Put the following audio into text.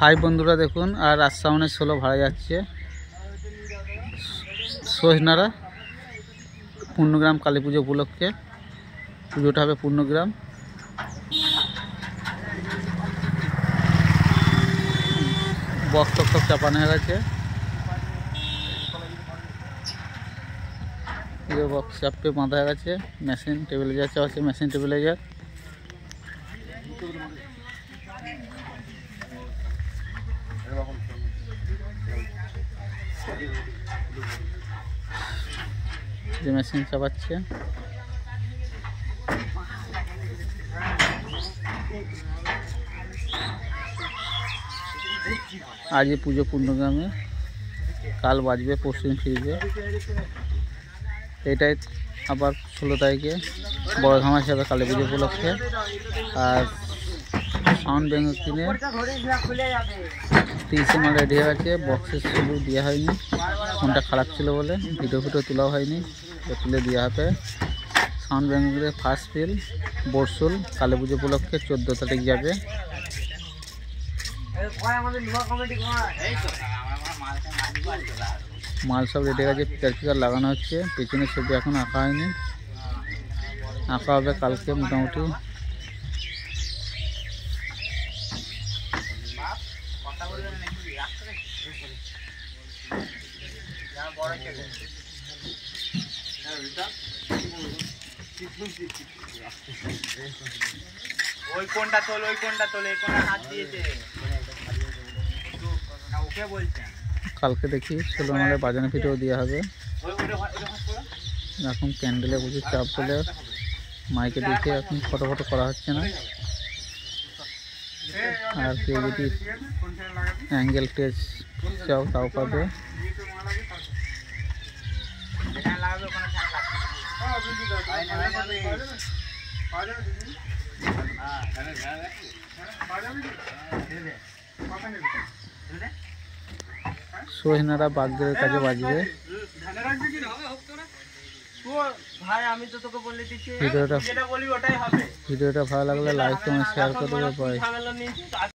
High বন্ধুরা, দেখুন আর আসাউনের 16 ভাড়া যাচ্ছে সোজনারা পূর্ণগ্রাম কালী পুজো উপলক্ষে। পুজোটা হবে পূর্ণগ্রাম। বক্স সব চাপানো হয়ে গেছে, বক্স চাপে বাঁধা হয়ে গেছে। মেশিন টেবিলাইজার চাপাচ্ছে, মেশিন টেবিলাইজার। যে মেশিন চাপাচ্ছে, আজই পুজো পূর্ণগ্রামে, কাল বাজবে, পরশুদিন ফিরবে। এটাই আবার 16 তারিখে বড় ধামা হিসাবে কালী পুজো উপলক্ষে। আর সাউন্ড ব্যাঙ্গের কিনে 30 মাল রেডি হয়ে গেছে। বক্সের শুধু দেওয়া হয়নি, ফোনটা খারাপ ছিল বলে ভিডিও তোলাও হয়নি, তুলে দেওয়া হবে। সাউন্ড ব্যাঙ্গের ফার্স্ট ফিল বরসুল কালী পুজো উপলক্ষে 14 তারিখ যাবে। মাল সব রেডি গেছে, পিকার লাগানো হচ্ছে। পেছনে ছবি এখন আঁকা হয়নি, আঁকা হবে কালকে মোটামুটি। ওই কোনটা তোলে, ওই কোনটা তোলে, কোন হাত দিয়েছে ওকে বলছেন। কালকে দেখি 16 মালের বাজানো ফিটেও দেওয়া হবে। এখন ক্যান্ডেলে প্রচুর চাপ বলে মাইকে দেখে এখন ফটো করা হচ্ছে না। আর কেউ যদি অ্যাঙ্গেল টেস্ট চাও তাও পাবে। সোহেনারা বাগদের কাছে বাজবে। ভিডিওটা ভালো লাগলে লাইক কমেন্ট শেয়ার করে দেবে।